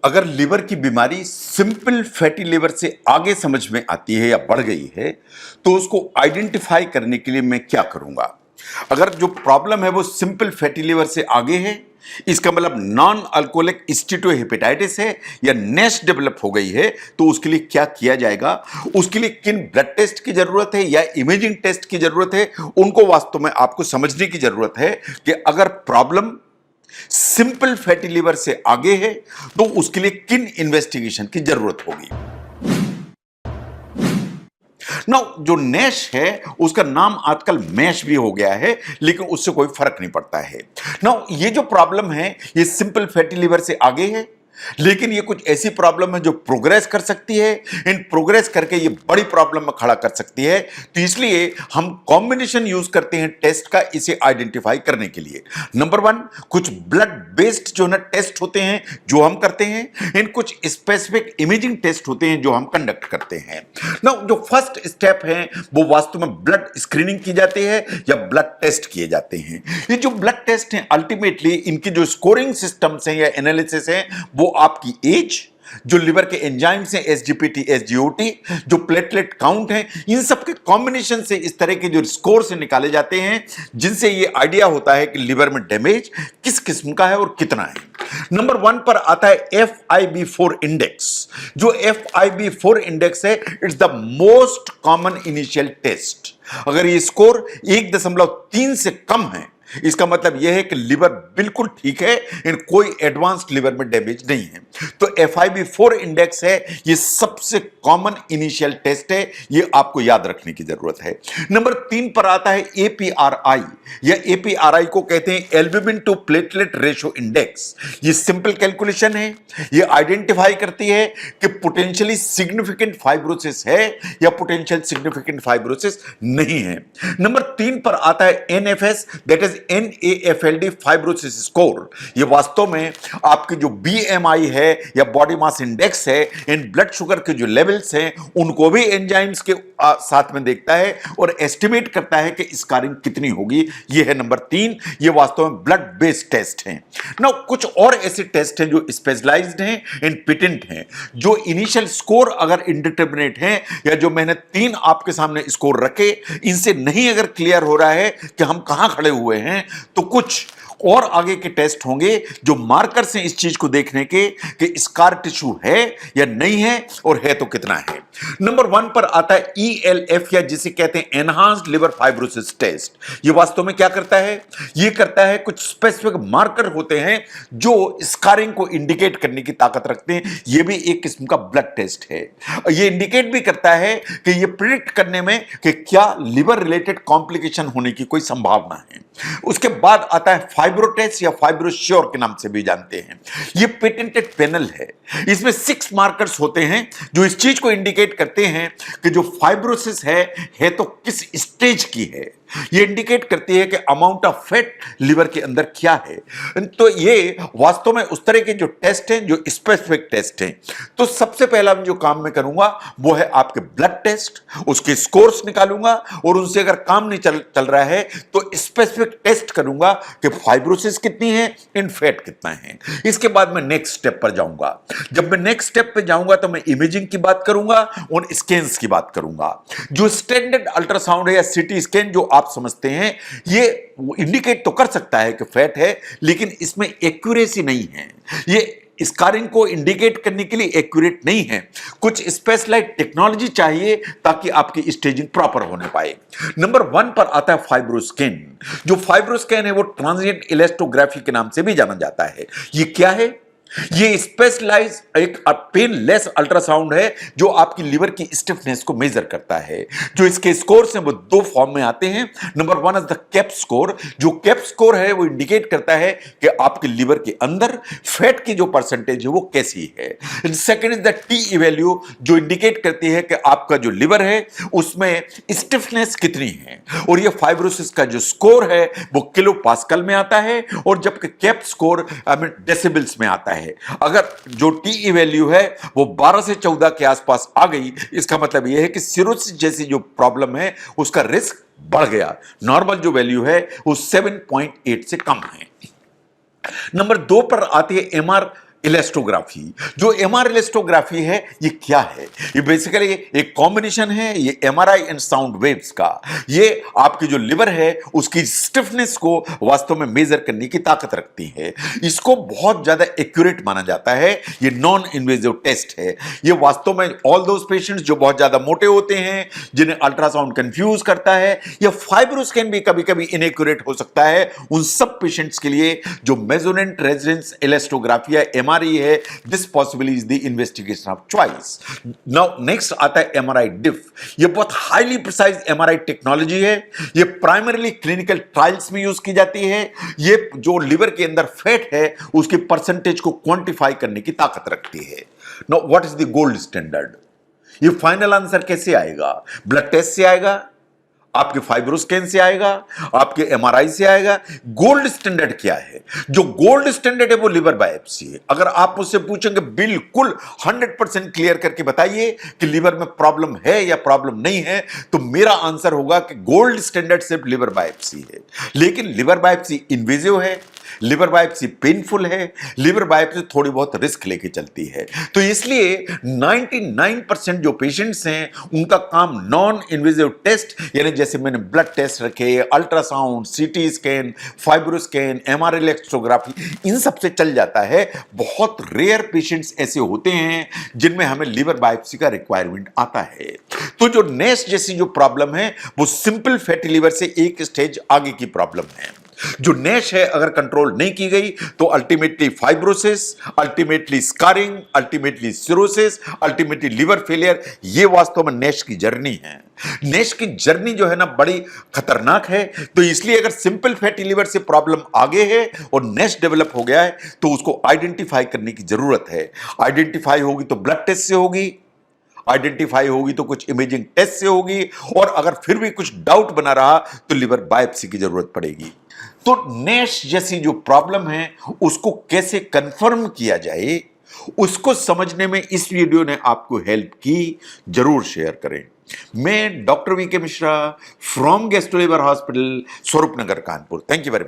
अगर लिवर की बीमारी सिंपल फैटी लिवर से आगे समझ में आती है या बढ़ गई है तो उसको आइडेंटिफाई करने के लिए मैं क्या करूंगा। अगर जो प्रॉब्लम है वो सिंपल फैटी लिवर से आगे है, इसका मतलब नॉन अल्कोहलिक स्टीटोहेपेटाइटिस है या नेश डेवलप हो गई है, तो उसके लिए क्या किया जाएगा, उसके लिए किन ब्लड टेस्ट की जरूरत है या इमेजिंग टेस्ट की जरूरत है, उनको वास्तव में आपको समझने की जरूरत है कि अगर प्रॉब्लम सिंपल फैटी लिवर से आगे है तो उसके लिए किन इन्वेस्टिगेशन की जरूरत होगी। नाउ जो नैश है उसका नाम आजकल मैश भी हो गया है, लेकिन उससे कोई फर्क नहीं पड़ता है। नाउ ये जो प्रॉब्लम है ये सिंपल फैटी लिवर से आगे है, लेकिन ये कुछ ऐसी प्रॉब्लम है जो प्रोग्रेस कर सकती है, इन प्रोग्रेस करके ये बड़ी प्रॉब्लम में खड़ा कर सकती है। तो इसलिए हम कॉम्बिनेशन यूज करते हैं टेस्ट का इसे आइडेंटिफाई करने के लिए। नंबर वन, कुछ ब्लड बेस्ड जो ना टेस्ट होते हैं जो हम करते हैं, इन कुछ स्पेसिफिक इमेजिंग टेस्ट होते हैं जो हम कंडक्ट करते हैं। ना जो फर्स्ट स्टेप है वो वास्तव में ब्लड स्क्रीनिंग की जाती है या ब्लड टेस्ट किए जाते हैं। ये जो ब्लड टेस्ट हैं अल्टीमेटली इनकी जो स्कोरिंग सिस्टम्स हैं या एनालिसिस है वो आपकी एज, जो लिवर के एंजाइम्स हैं एसजीपीटी एसजीओटी, जो प्लेटलेट काउंट है, इन सब के कॉम्बिनेशन से इस तरह के जो स्कोर से निकाले जाते हैं जिनसे ये आइडिया होता है कि लिवर में डैमेज किस किस्म का है और कितना है। नंबर वन पर आता है FIB4 इंडेक्स। जो FIB4 इंडेक्स है it's the most common initial test. अगर ये स्कोर 1.3 से कम है इसका मतलब यह है कि लिवर बिल्कुल ठीक है, इन कोई एडवांस्ड लिवर में डैमेज नहीं है। तो FIB4 इंडेक्स है, ये सबसे कॉमन इनिशियल टेस्ट है, ये आपको याद रखने की जरूरत है। नंबर 3 पर आता है APRI या APRI को कहते हैं albumin to platelet ratio index. ये सिंपल कैलकुलेशन है, ये आइडेंटिफाई करती है कि पोटेंशियली सिग्निफिकेंट फाइब्रोसिस है या पोटेंशियल सिग्निफिकेंट फाइब्रोसिस नहीं है। नंबर 3 पर आता है NFS that is NAFLD fibrosis score. ये वास्तव में आपकी जो BMI है या बॉडी मास इंडेक्स है, इन ब्लड शुगर के जो लेवल्स हैं उनको भी एंजाइम्स के साथ में देखता है और एस्टिमेट करता है कि स्कारिंग कितनी होगी। ये है नंबर 3, ये वास्तव में ब्लड बेस्ड टेस्ट हैं। ना कुछ और ऐसे टेस्ट हैं जो स्पेशलाइज्ड हैं, इन पेटेंट हैं, जो इनिशियल स्कोर अगर इंडिटरमिनेट हैं या जो मैंने 3 आपके सामने स्कोर रखे इनसे नहीं अगर क्लियर हो रहा है कि हम कहां खड़े हुए हैं, तो कुछ और आगे के टेस्ट होंगे जो मार्कर्स हैं इस चीज को देखने के कि स्कार टिश्यू है या नहीं है और है तो कितना है। नंबर 1 पर आता है ELF या जिसे कहते हैं एनहांस्ड लिवर फाइब्रोसिस टेस्ट। ये वास्तव में क्या करता है, ये करता है कुछ स्पेसिफिक मार्कर होते हैं जो स्कारिंग को इंडिकेट करने की ताकत रखते हैं। ये भी एक किस्म का ब्लड टेस्ट है। ये इंडिकेट भी करता है कि ये प्रिडिक्ट करने में कि क्या लिवर रिलेटेड कॉम्प्लिकेशन होने की कोई संभावना है। उसके बाद आता है फाइब्रोटेस्ट या फाइब्रोश्योर के नाम से भी जानते हैं। ये पेटेंटेड पैनल है, इसमें 6 मार्कर्स होते हैं जो इस चीज को इंडिकेट करते हैं कि जो फाइब्रोसिस है तो किस स्टेज की है। ये इंडिकेट करती है कि अमाउंट ऑफ फैट लिवर के अंदर क्या है। तो ये वास्तव में उस तरह के जो टेस्ट हैं जो स्पेसिफिक टेस्ट हैं। तो सबसे पहला जो काम मैं करूंगा वो है आपके ब्लड टेस्ट, उसके स्कोर्स निकालूंगा और उनसे अगर काम नहीं चल रहा है तो स्पेसिफिक टेस्ट करूंगा कि फाइब्रोसिस कितनी है, इन फैट कितना है। इसके बाद मैं नेक्स्ट स्टेप पर जाऊंगा। जब मैं नेक्स्ट स्टेप पे जाऊंगा तो मैं इमेजिंग की बात करूंगा और स्कैन्स की बात करूंगा। जो स्टैंडर्ड अल्ट्रासाउंड है या सिटी स्कैन जो आप समझते हैं, ये इंडिकेट तो कर सकता है कि फैट है, लेकिन इसमें एक्यूरेसी नहीं है। ये स्कारिंग को इंडिकेट करने के लिए एक्यूरेट नहीं है। कुछ स्पेशलाइज्ड टेक्नोलॉजी चाहिए ताकि आपकी स्टेजिंग प्रॉपर होने पाए। नंबर 1 पर आता है फाइब्रोस्कैन। जो फाइब्रोस्कैन है वो ट्रांजिएंट इलास्टोग्राफी के नाम से भी जाना जाता है। ये क्या है? ये स्पेशलाइज एक पेनलेस अल्ट्रासाउंड है जो आपकी लिवर की स्टिफनेस को मेजर करता है। जो इसके स्कोर्स हैं वो 2 फॉर्म में आते हैं। Number 1 is the cap score. जो कैप स्कोर है वो इंडिकेट करता है कि आपके लिवर के अंदर फैट की जो परसेंटेज है वो कैसी है। Second is the T value जो इंडिकेट करती है कि आपका जो लिवर है उसमें स्टिफनेस कितनी है। और ये फाइब्रोसिस का जो स्कोर है वो किलो पास्कल में आता है और जबकि कैप स्कोर डेसिबल्स में आता है। अगर जो टी वैल्यू है वो 12 से 14 के आसपास आ गई, इसका मतलब यह है कि सिरोसिस जैसी जो प्रॉब्लम है उसका रिस्क बढ़ गया। नॉर्मल जो वैल्यू है वो 7.8 से कम है। नंबर 2 पर आती है इलेस्टोग्राफी, जो एमआर इलेस्टोग्राफी है ये क्या है? ये बेसिकली एक कॉम्बिनेशन है ये एमआरआई एंड साउंड वेव्स का। ये आपकी जो लिवर है उसकी स्टिफनेस को वास्तव में मेजर करने की ताकत रखती है। इसको बहुत ज्यादा एक्यूरेट माना जाता है। ये नॉन इन्वेजिव टेस्ट है। ये वास्तव में ऑल दोज पेशेंट्स जो बहुत ज्यादा मोटे होते हैं, जिन्हें अल्ट्रासाउंड कंफ्यूज करता है, या फाइब्रोस्कैन भी कभी कभी इनएक्यूरेट हो सकता है, उन सब पेशेंट्स के लिए जो मेजोनेंट रेजिडेंस इलेस्टोग्राफी या एमआरआई है, this possibly is the investigation of choice. Now next आता है एमआरआई डिफ। ये बहुत हाईली प्रिसाइज एमआरआई टेक्नोलॉजी है। ये प्राइमरीली क्लिनिकल ट्रायल्स में यूज की जाती है। ये जो लिवर के अंदर फैट है उसके परसेंटेज को क्वांटिफाई करने की ताकत रखती है। Now what is the gold standard? ये फाइनल आंसर कैसे आएगा? ब्लड टेस्ट से आएगा, आपके फाइब्रोस्कैन से आएगा, आपके एमआरआई से आएगा। गोल्ड स्टैंडर्ड क्या है? जो गोल्ड स्टैंडर्ड है वो लिवर बायोप्सी है। अगर आप मुझसे पूछेंगे बिल्कुल 100% क्लियर करके बताइए कि लिवर में प्रॉब्लम है या प्रॉब्लम नहीं है, तो मेरा आंसर होगा कि गोल्ड स्टैंडर्ड सिर्फ लिवर बायोप्सी है। लेकिन लिवर बायोप्सी इन्वेजिव है, लिवर बायोप्सी पेनफुल है, लिवर बायोप्सी थोड़ी बहुत रिस्क लेके चलती है। तो इसलिए 99% जो पेशेंट्स हैं उनका काम नॉन इन्वेजिव टेस्ट, यानी जैसे मैंने ब्लड टेस्ट रखे, ultrasound, CT scan, fibroscan, MRI electrography, इन सब से चल जाता है। बहुत रेयर पेशेंट्स ऐसे होते हैं जिनमें हमें लिवर बायोप्सी का रिक्वायरमेंट आता है। तो जो नेक्स्ट जैसी जो प्रॉब्लम है वो सिंपल फैटी लिवर से एक स्टेज आगे की प्रॉब्लम है। जो नेश है अगर कंट्रोल नहीं की गई तो ultimately fibrosis, ultimately scarring, ultimately cirrhosis, ultimately liver failure, ये वास्तव में नेश की जर्नी है। नेश की जर्नी जो है ना बड़ी खतरनाक है। तो इसलिए अगर सिंपल फैटी लिवर से प्रॉब्लम आगे है और नेश डेवलप हो गया है तो उसको आइडेंटिफाई करने की जरूरत है। आइडेंटिफाई होगी तो ब्लड टेस्ट से होगी, आइडेंटिफाई होगी तो कुछ इमेजिंग टेस्ट से होगी, और अगर फिर भी कुछ डाउट बना रहा तो लिवर बायोप्सी की जरूरत पड़ेगी। तो नेश जैसी जो प्रॉब्लम है उसको कैसे कंफर्म किया जाए, उसको समझने में इस वीडियो ने आपको हेल्प की। जरूर शेयर करें। मैं doctor V K Mishra from gastro liver hospital, Swaroop Nagar, Kanpur. Thank you very much.